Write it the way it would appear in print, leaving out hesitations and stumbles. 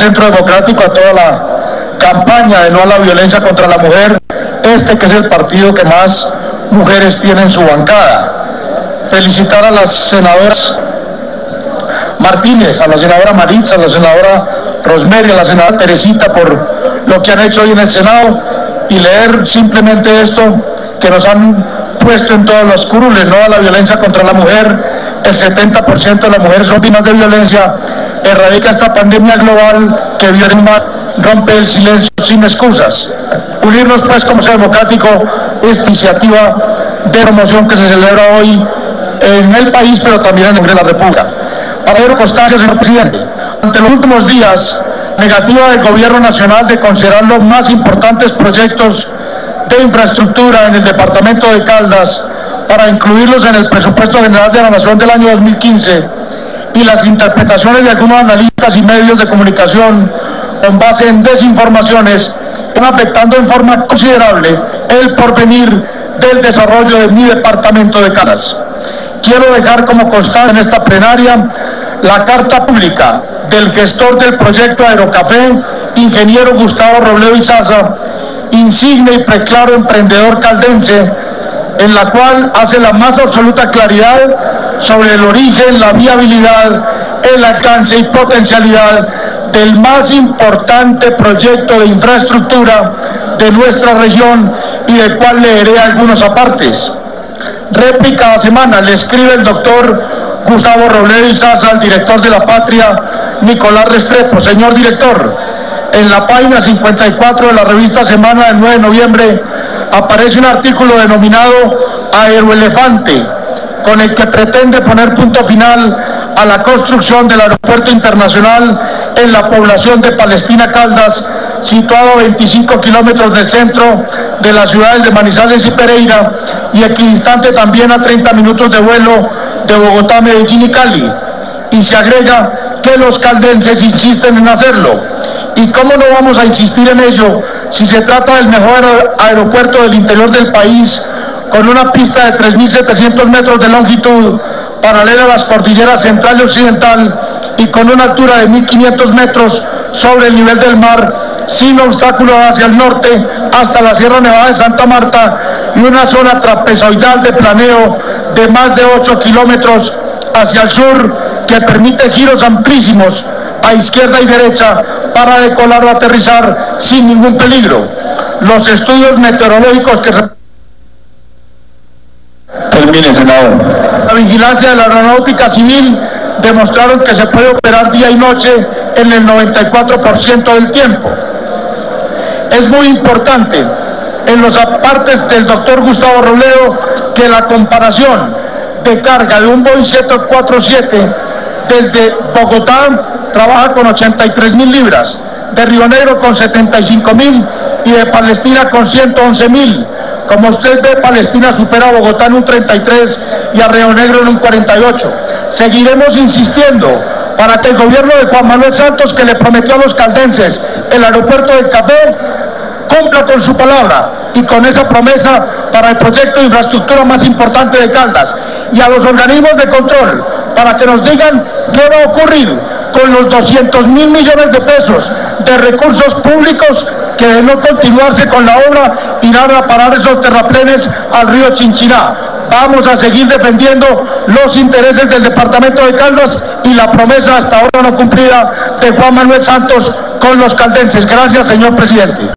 Centro Democrático a toda la campaña de no a la violencia contra la mujer, que es el partido que más mujeres tiene en su bancada. Felicitar a las senadoras Martínez, a la senadora Maritza, a la senadora Rosemary, a la senadora Teresita por lo que han hecho hoy en el Senado, y leer simplemente esto que nos han puesto en todos los curules: no a la violencia contra la mujer, el 70% de las mujeres son víctimas de violencia, erradica esta pandemia global que rompe el silencio sin excusas. Unirnos pues como Centro Democrático esta iniciativa de promoción que se celebra hoy en el país, pero también en la República. Para dar constancia, señor presidente, ante los últimos días, negativa del gobierno nacional de considerar los más importantes proyectos de infraestructura en el departamento de Caldas para incluirlos en el presupuesto general de la Nación del año 2015, y las interpretaciones de algunos analistas y medios de comunicación con base en desinformaciones, están afectando en forma considerable el porvenir del desarrollo de mi departamento de Caldas. Quiero dejar como constancia en esta plenaria la carta pública del gestor del proyecto Aerocafé, ingeniero Gustavo Robledo Izaza, insigne y preclaro emprendedor caldense, en la cual hace la más absoluta claridad sobre el origen, la viabilidad, el alcance y potencialidad del más importante proyecto de infraestructura de nuestra región, y del cual leeré algunos apartes. Réplica semana le escribe el doctor Gustavo Robledo Izaza al director de La Patria, Nicolás Restrepo: señor director, en la página 54 de la revista Semana del 9 de noviembre aparece un artículo denominado Aeroelefante, con el que pretende poner punto final a la construcción del aeropuerto internacional en la población de Palestina Caldas, situado a 25 kilómetros del centro de las ciudades de Manizales y Pereira, y equidistante también a 30 minutos de vuelo de Bogotá, Medellín y Cali. Y se agrega que los caldenses insisten en hacerlo. ¿Y cómo no vamos a insistir en ello si se trata del mejor aeropuerto del interior del país, con una pista de 3.700 metros de longitud, paralela a las cordilleras central y occidental, y con una altura de 1.500 metros sobre el nivel del mar, sin obstáculos hacia el norte hasta la Sierra Nevada de Santa Marta, y una zona trapezoidal de planeo de más de 8 kilómetros hacia el sur, que permite giros amplísimos a izquierda y derecha para decolar o aterrizar sin ningún peligro. Los estudios meteorológicos que Termine, senador. La vigilancia de la aeronáutica civil demostraron que se puede operar día y noche en el 94% del tiempo. Es muy importante en los apartes del doctor Gustavo Robledo que la comparación de carga de un Boeing 747 desde Bogotá trabaja con 83.000 libras, de Río Negro con 75.000 y de Palestina con 111.000. Como usted ve, Palestina supera a Bogotá en un 33 y a Río Negro en un 48. Seguiremos insistiendo para que el gobierno de Juan Manuel Santos, que le prometió a los caldenses el aeropuerto del Café, cumpla con su palabra y con esa promesa para el proyecto de infraestructura más importante de Caldas, y a los organismos de control para que nos digan qué va a ocurrir con los 200.000 millones de pesos de recursos públicos que, de no continuarse con la obra, irán a parar esos terraplenes al río Chinchiná. Vamos a seguir defendiendo los intereses del departamento de Caldas y la promesa hasta ahora no cumplida de Juan Manuel Santos con los caldenses. Gracias, señor presidente.